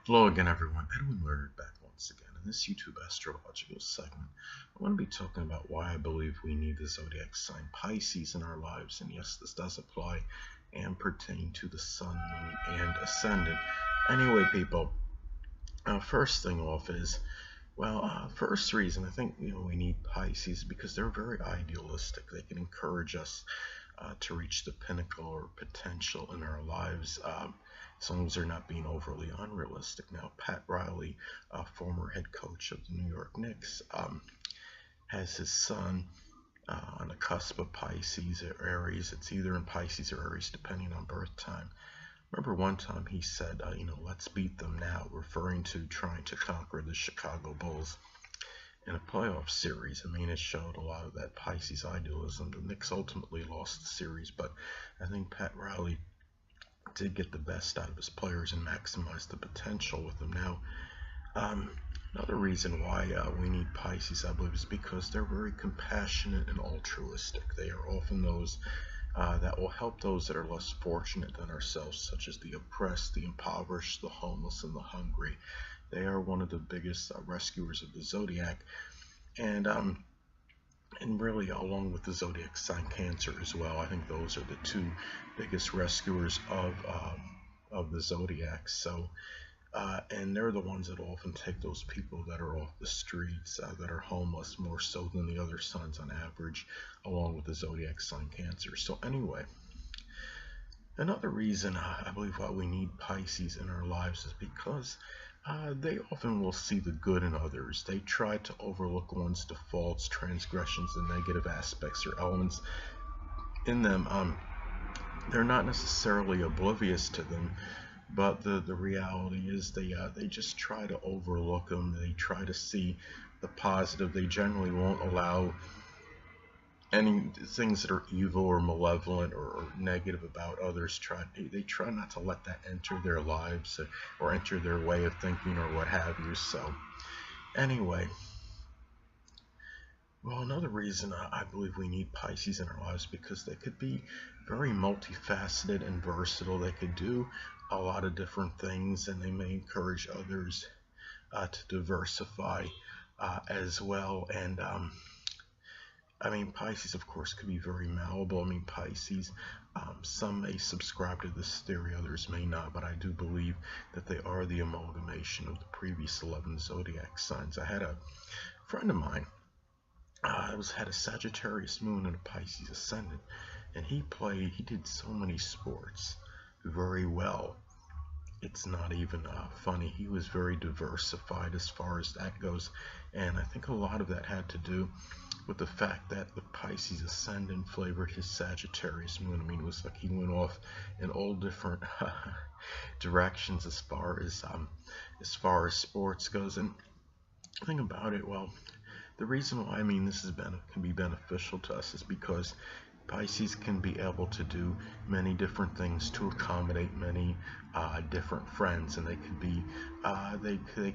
Hello again, everyone. Edwin Learnard back once again. In this YouTube astrological segment, I want to be talking about why I believe we need the zodiac sign Pisces in our lives. And yes, this does apply and pertain to the Sun, Moon, and Ascendant. Anyway, people, first thing off is, first reason I think we need Pisces because they're very idealistic. They can encourage us to reach the pinnacle or potential in our lives, as long as they're not being overly unrealistic. Now, Pat Riley, former head coach of the New York Knicks, has his son on the cusp of Pisces or Aries. It's either in Pisces or Aries, depending on birth time. Remember one time he said, let's beat them now, referring to trying to conquer the Chicago Bulls in a playoff series. I mean, it showed a lot of that Pisces idealism. The Knicks ultimately lost the series, but I think Pat Riley did get the best out of his players and maximize the potential with them. Now, another reason why we need Pisces, I believe, is because they're very compassionate and altruistic. They are often those that will help those that are less fortunate than ourselves, such as the oppressed, the impoverished, the homeless, and the hungry. They are one of the biggest rescuers of the zodiac, and really along with the zodiac sign Cancer as well. I think those are the two biggest rescuers of the zodiac. So and they're the ones that often take those people that are off the streets, that are homeless, more so than the other signs on average, along with the zodiac sign Cancer. So anyway, another reason I believe why we need Pisces in our lives is because they often will see the good in others. They try to overlook one's defaults, transgressions, and negative aspects or elements in them. They're not necessarily oblivious to them, but the reality is they just try to overlook them. They try to see the positive. They generally won't allow any things that are evil or malevolent or negative about others. They try not to let that enter their lives or enter their way of thinking or what have you. So anyway, well, another reason I believe we need Pisces in our lives because they could be very multifaceted and versatile. They could do a lot of different things, and they may encourage others to diversify as well. And I mean, Pisces, of course, could be very malleable. I mean, Pisces, some may subscribe to this theory, others may not, but I do believe that they are the amalgamation of the previous 11 zodiac signs. I had a friend of mine had a Sagittarius moon and a Pisces ascendant, and he did so many sports very well. It's not even funny. He was very diversified as far as that goes, and I think a lot of that had to do with the fact that the Pisces ascendant flavored his Sagittarius moon. I mean, it was like he went off in all different directions as far as sports goes. And the thing about it, well, the reason why this can be beneficial to us is because Pisces can be able to do many different things to accommodate many different friends, and they could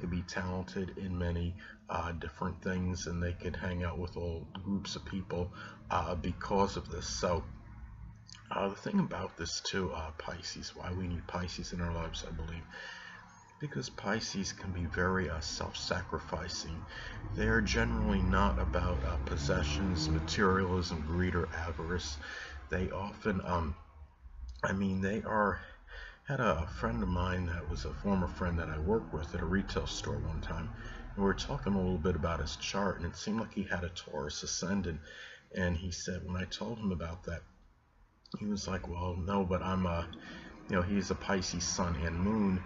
be talented in many different things, and they could hang out with all groups of people because of this. So the thing about this too, Pisces, why we need Pisces in our lives, I believe, because Pisces can be very self-sacrificing. They are generally not about possessions, materialism, greed, or avarice. They often, had a friend of mine that was a former friend that I worked with at a retail store one time, and we were talking a little bit about his chart, and it seemed like he had a Taurus ascendant, and he said, when I told him about that, he was like, well, no, but he's a Pisces sun and moon.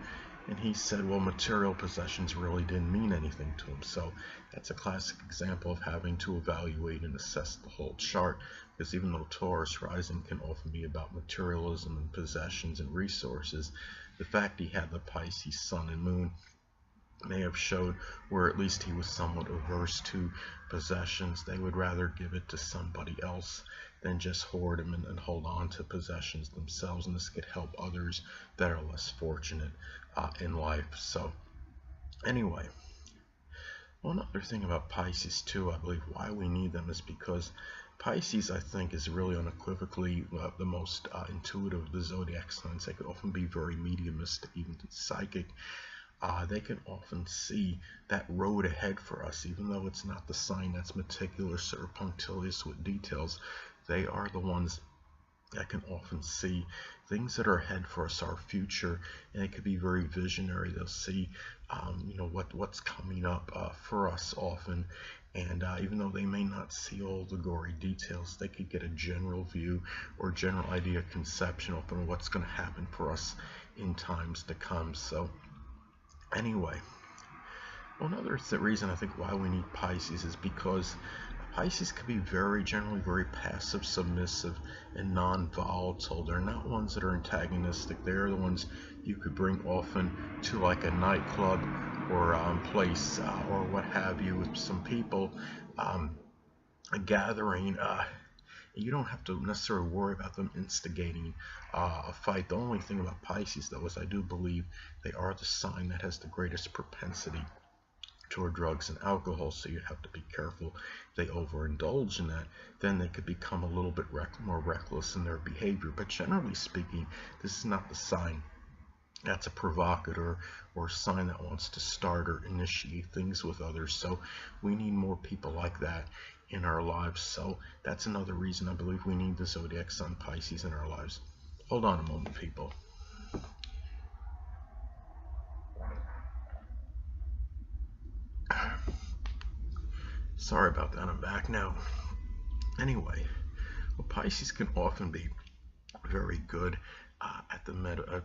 And he said, well, material possessions really didn't mean anything to him. So that's a classic example of having to evaluate and assess the whole chart, because even though Taurus rising can often be about materialism and possessions and resources, the fact he had the Pisces sun and moon may have showed where at least he was somewhat averse to possessions. They would rather give it to somebody else than just hoard them and hold on to possessions themselves, and this could help others that are less fortunate in life. So anyway, one other thing about Pisces too, I believe why we need them is because Pisces, I think, is really unequivocally the most intuitive of the zodiac signs. They could often be very mediumistic, even psychic. they can often see that road ahead for us, even though it's not the sign that's meticulous or punctilious with details. They are the ones that can often see things that are ahead for us, our future, and it could be very visionary. They'll see, what's coming up for us often, and even though they may not see all the gory details, they could get a general view or general idea, conception of what's going to happen for us in times to come. So anyway, another reason I think why we need Pisces is because Pisces can be generally very passive, submissive, and non-volatile. They're not ones that are antagonistic. They're the ones you could bring often to like a nightclub or place or what have you with some people, a gathering. You don't have to necessarily worry about them instigating a fight. The only thing about Pisces, though, is I do believe they are the sign that has the greatest propensity toward drugs and alcohol, so you have to be careful. If they overindulge in that, then they could become a little bit more reckless in their behavior. But generally speaking, this is not the sign that's a provocateur or a sign that wants to start or initiate things with others. So we need more people like that in our lives. So that's another reason I believe we need the zodiac sign Pisces in our lives. Hold on a moment, people. Sorry about that, I'm back now. Anyway, well, Pisces can often be very good at the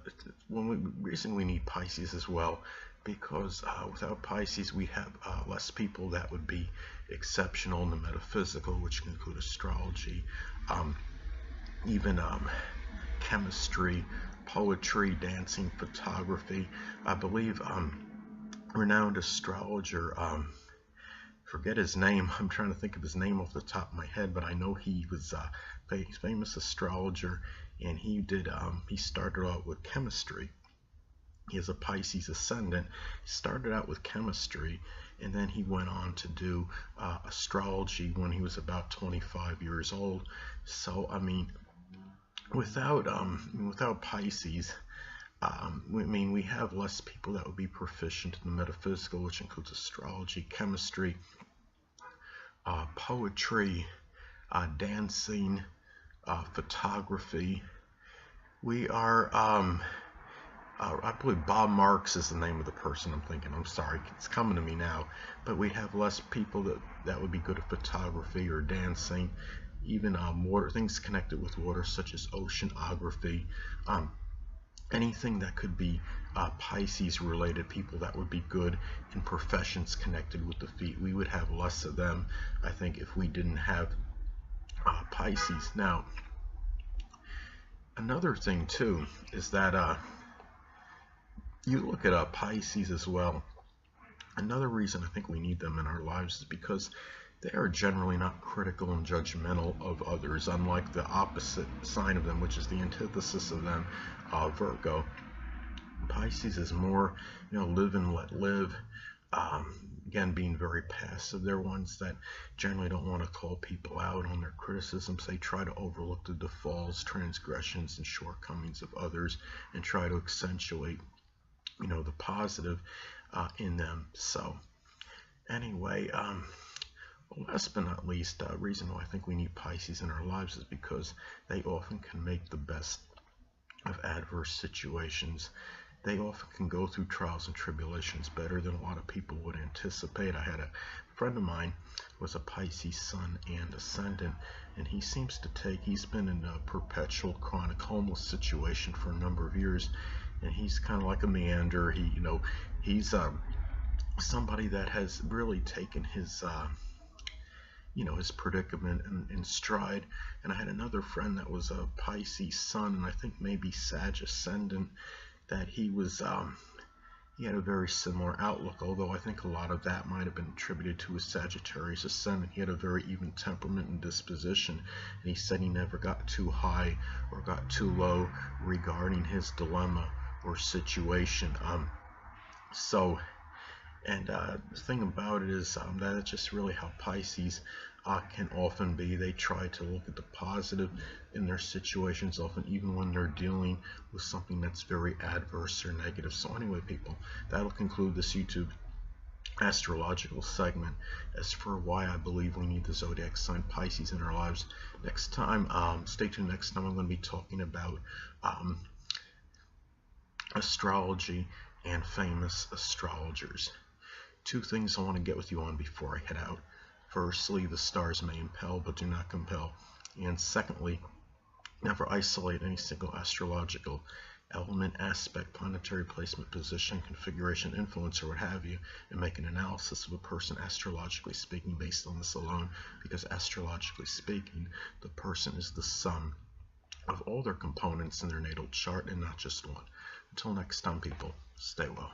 reason we need Pisces as well, because without Pisces we have less people that would be exceptional in the metaphysical, which can include astrology, even chemistry, poetry, dancing, photography. I believe renowned astrologer, forget his name, I'm trying to think of his name off the top of my head, but I know he was a famous astrologer, and he started out with chemistry. He has a Pisces ascendant. He started out with chemistry, and then he went on to do astrology when he was about 25 years old. So I mean, without Pisces, we have less people that would be proficient in the metaphysical, which includes astrology, chemistry, poetry, dancing, photography. We are, I believe Bob Marks is the name of the person I'm thinking. I'm sorry, it's coming to me now. But we have less people that would be good at photography or dancing, even water, things connected with water such as oceanography. Anything that could be Pisces related, people that would be good in professions connected with the feet. We would have less of them, I think, if we didn't have Pisces. Now, another thing too is that you look at Pisces as well. Another reason I think we need them in our lives is because they are generally not critical and judgmental of others, unlike the opposite sign of them, which is the antithesis of them, Virgo. Pisces is more, live and let live. Again, being very passive. They're ones that generally don't want to call people out on their criticisms. They try to overlook the defaults, transgressions, and shortcomings of others and try to accentuate, the positive in them. So anyway, last but not least, reason why I think we need Pisces in our lives is because they often can make the best of adverse situations. They often can go through trials and tribulations better than a lot of people would anticipate. I had a friend of mine who was a Pisces sun and ascendant, and he's been in a perpetual chronic homeless situation for a number of years, and he's kind of like a meander. He's somebody that has really taken his his predicament in stride. And I had another friend that was a Pisces sun and I think maybe Sag ascendant, that he had a very similar outlook, although I think a lot of that might have been attributed to his Sagittarius ascendant. He had a very even temperament and disposition, and he said he never got too high or got too low regarding his dilemma or situation. The thing about it is that it's just really how Pisces can often be they try to look at the positive in their situations, often even when they're dealing with something that's very adverse or negative. So anyway, people, that'll conclude this YouTube astrological segment as for why I believe we need the zodiac sign Pisces in our lives. Next time, stay tuned. Next time I'm going to be talking about astrology and famous astrologers. Two things I want to get with you on before I head out. Firstly, the stars may impel but do not compel. And secondly, never isolate any single astrological element, aspect, planetary placement, position, configuration, influence, or what have you, and make an analysis of a person astrologically speaking based on this alone, because astrologically speaking, the person is the sum of all their components in their natal chart and not just one. Until next time, people, stay well.